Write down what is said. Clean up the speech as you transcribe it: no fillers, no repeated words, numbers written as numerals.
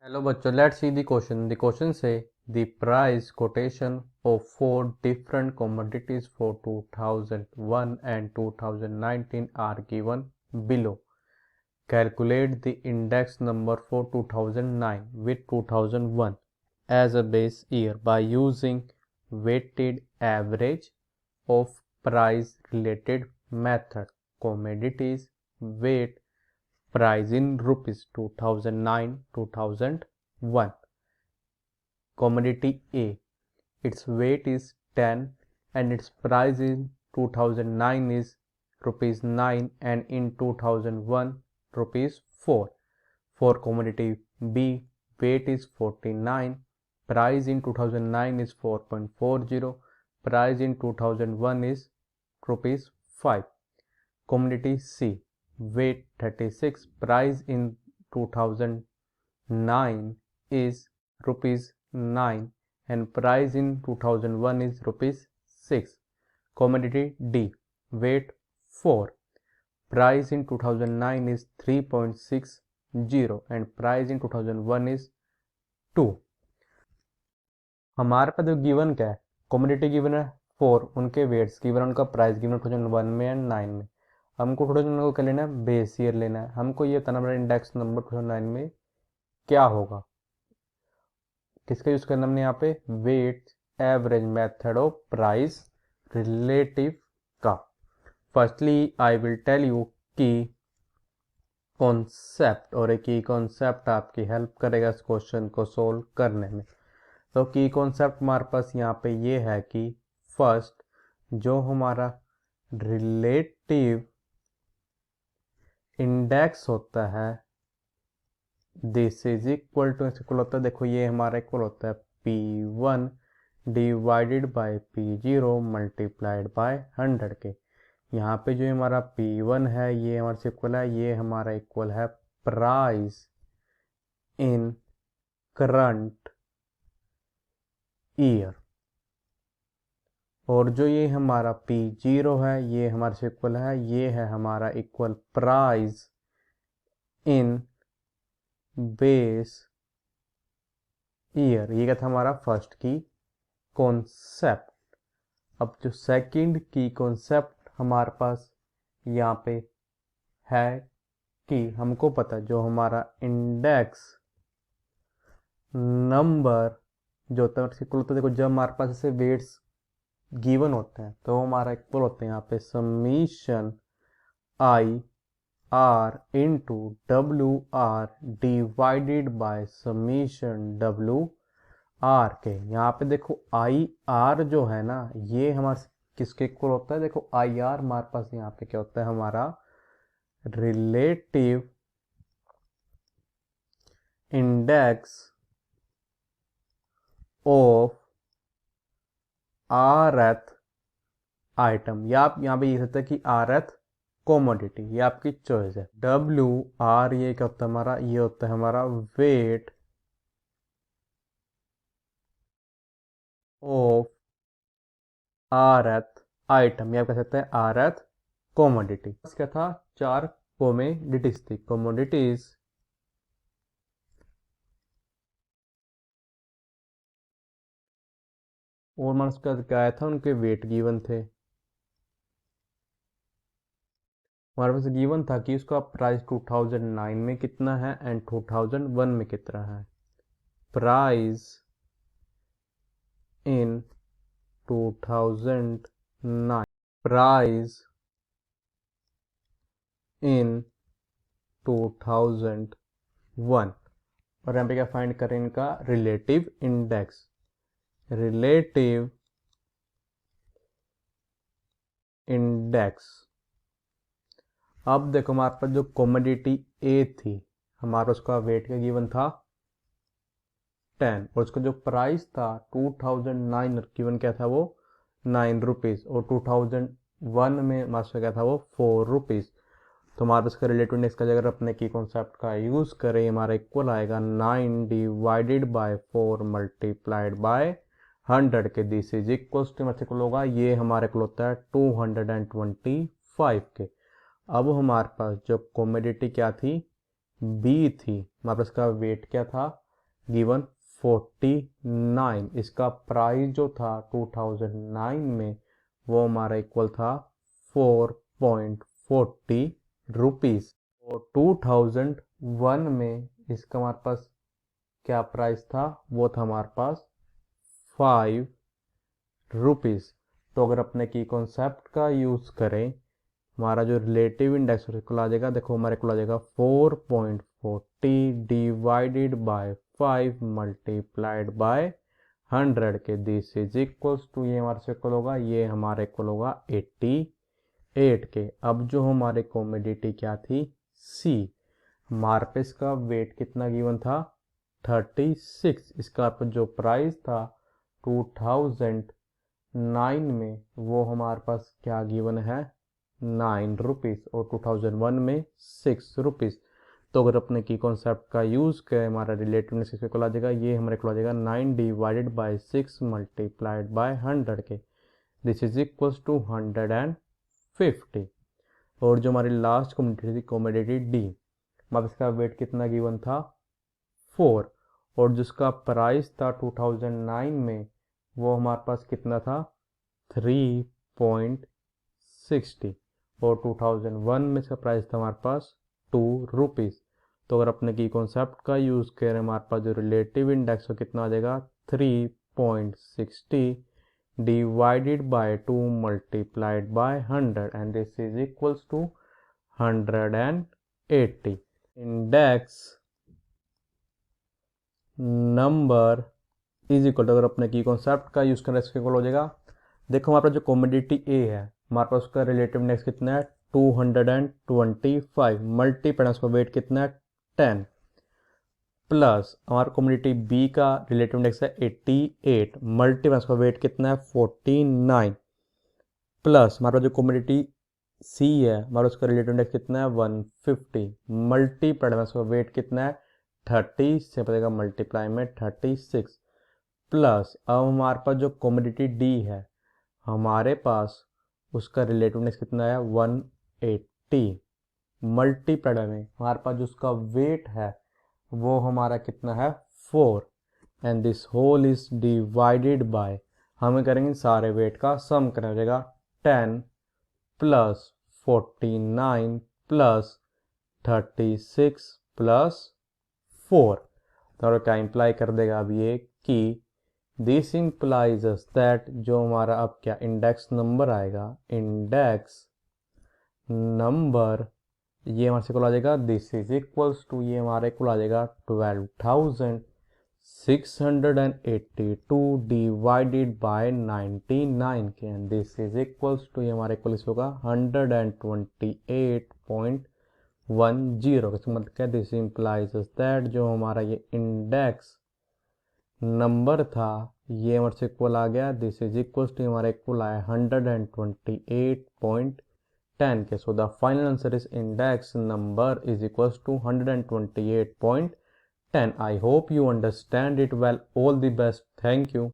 Hello बच्चों, let's see the question. The question say the price quotation of four different commodities for 2001 and 2019 are given below. Calculate the index number for 2009 with 2001 as a base year by using weighted average of price related method. Commodities weight price in rupees 2009 2001. Commodity A, its weight is 10 and its price in 2009 is rupees 9 and in 2001 rupees 4. For commodity B, weight is 49, price in 2009 is 4.40, price in 2001 is rupees 5. Commodity C, weight 36, price in 2009 is rupees 9 and price in 2001 is rupees 6. Commodity D, weight 4, price in 2009 is 3.60 and price in 2001 is 2. हमारे पास जो given क्या है, commodity given है 4, उनके weights given, उनका price given 2001 में and 9 में। हमको 2009 को क्या लेना है, बेस ईयर लेना है। हमको ये बताना पड़ेगा इंडेक्स नंबर 2009 में क्या होगा। किसका यूज करना हमने यहाँ पे, weight average method of price relative का। Firstly I will tell you की कॉन्सेप्ट, और एक की कॉन्सेप्ट आपकी हेल्प करेगा इस क्वेश्चन को सोल्व करने में। तो की कॉन्सेप्ट हमारे पास यहाँ पे ये है कि फर्स्ट जो हमारा रिलेटिव इंडेक्स होता है, this is equal to, equal होता है, देखो ये हमारा इक्वल होता है P1 divided by P0 multiplied by 100 के। यहाँ पे जो हमारा P1 है ये हमारे से इक्वल है, ये हमारा इक्वल है प्राइस इन करंट ईयर, और जो ये हमारा P0 है ये हमारे से इक्वल है, ये है हमारा equal price in base year. ये क्या था हमारा फर्स्ट की कॉन्सेप्ट। अब जो सेकंड की कॉन्सेप्ट हमारे पास यहाँ पे है कि हमको पता है जो हमारा इंडेक्स नंबर जो होता है इक्वल होता है, देखो जब हमारे पास ऐसे वेट्स गिवन होते हैं तो हमारा इक्वल होते हैं यहाँ पे summation I R into W R divided by summation W R के। यहाँ पे देखो आई आर जो है ना ये हमारे किसके इक्वल होता है, देखो आई आर हमारे पास यहाँ पे क्या होता है, हमारा रिलेटिव इंडेक्स ऑफ आरएथ आइटम, या आप यहाँ पे ये सकते हैं कि आरएथ कॉमोडिटी, ये आपकी चॉइस है। डब्ल्यू आर ये क्या होता है हमारा, ये होता है हमारा वेट ऑफ आरएथ आइटम, ये आप कह सकते हैं आरएथ कॉमोडिटी। क्या था, 4 कॉमोडिटीज थी, कॉमोडिटीज और मार्क्स का क्या आया था, उनके वेट गिवन थे। हमारे पास गिवन था कि उसका प्राइस 2009 में कितना है एंड 2001 में कितना है। प्राइस इन 2009, प्राइस इन 2001, और यहाँ पे क्या फाइंड करें, इनका रिलेटिव इंडेक्स, रिलेटिव इंडेक्स। अब देखो हमारे पास जो कॉमोडिटी ए थी, हमारा उसका वेट का गिवन था 10 और उसका जो प्राइस था 2009 गिवन क्या था, वो 9 रुपीज़, और 2001 में हमारे क्या था, वो 4 रुपीज़। तो हमारे पास रिलेटिव इंडेक्स का अगर अपने की कॉन्सेप्ट का यूज़ करें, हमारा इक्वल आएगा 9 डिवाइडेड बाय 4 मल्टीप्लाइड बाय 100 के। This is equal to equal होगा, ये हमारे को होता है 225 के। अब हमारे पास जो कॉमोडिटी क्या थी, बी थी, हमारे पास का वेट क्या था गिवन 49। इसका प्राइस जो था 2009 में वो हमारा इक्वल था 4.40 रुपीज़। और 2001 में इसका हमारे पास क्या प्राइस था, वो था हमारे पास 5 रुपीज़। तो अगर अपने की कॉन्सेप्ट का यूज़ करें, हमारा जो रिलेटिव इंडेक्स को आ जाएगा, देखो हमारे को आ जाएगा 4.40 डिवाइडेड बाय 5 मल्टीप्लाइड बाय 100 के दिस इज इक्वल्स टू, ये हमारे से इक्वल होगा, ये हमारे इक्वल होगा 88 के। अब जो हमारे कॉमोडिटी क्या थी, सी, हमारे पे इसका वेट कितना गिवन था, 36। इसका जो प्राइस था 2009 में वो हमारे पास क्या गिवन है, 9 रुपीज़, और 2001 में 6 रुपीज़। तो अगर अपने की कॉन्सेप्ट का यूज़ करें, हमारा रिलेटिवनेस इसको आ जाएगा, ये हमारे को आ जाएगा 9 डिवाइडेड बाय 6 मल्टीप्लाइड बाय 100 के, दिस इज इक्वल्स टू 150। और जो हमारी लास्ट कॉमोडिटी थी, कॉमोडिटी डी, मतलब इसका वेट कितना गिवन था, 4, और जिसका प्राइस था 2009 में वो हमारे पास कितना था, 3.60, और 2001 में इसका प्राइस था हमारे पास 2 रुपीज़। तो अगर अपने की कॉन्सेप्ट का यूज़ करें, हमारे पास जो रिलेटिव इंडेक्स हो कितना आ जाएगा, 3.60 divided by 2 multiplied by 100 and this is equals to 180। Index number is equal to, अगर अपने की कॉन्सेप्ट का यूज़ करें इसके इक्वल हो जाएगा, देखो हमारे पास जो कॉमोडिटी ए है, हमारे पास उसका रिलेटिव इंडेक्स कितना है, 225, मल्टीप्लाई उसका वेट कितना है, 10, प्लस हमारा कॉमोडिटी बी का रिलेटिव इंडेक्स है 88, मल्टीप्लाई उसका वेट कितना है, 49, प्लस हमारा जो कॉमोडिटी सी है, हमारा उसका रिलेटिव इंडेक्स कितना है, 150, मल्टीप्लाई उसका वेट कितना है, 30 से पड़ेगा मल्टीप्लाई में 36, प्लस अब हमारे पास जो कॉमोडिटी डी है, हमारे पास उसका रिलेटिव इंडेक्स कितना है, 180, मल्टीप्लाइड में हमारे पास जो उसका वेट है वो हमारा कितना है, 4, and this whole is divided by, हमें करेंगे सारे वेट का सम करना हो जाएगा, 10 प्लस 49 प्लस 36 प्लस 4। तो क्या इंप्लाई कर देगा अब ये कि दिस इंप्लाइज दैट, जो हमारा अब क्या इंडेक्स नंबर आएगा, इंडेक्स नंबर ये हमारे से आ जाएगा, दिस इज इक्वल्स टू, ये हमारे को आ जाएगा 12,682 डिवाइडेड बाय 99 के, and this is equals to, ये हमारे को होगा 128.10। मतलब क्या, दिस इंप्लाइज दैट जो हमारा ये इंडेक्स नंबर था ये हमारे से इक्वल आ गया, दिस इज इक्वल टू हमारा इक्वल आया 128.10 के। So the final answer is index number is equal to 128.10। I hope you understand it well. All the best. Thank you.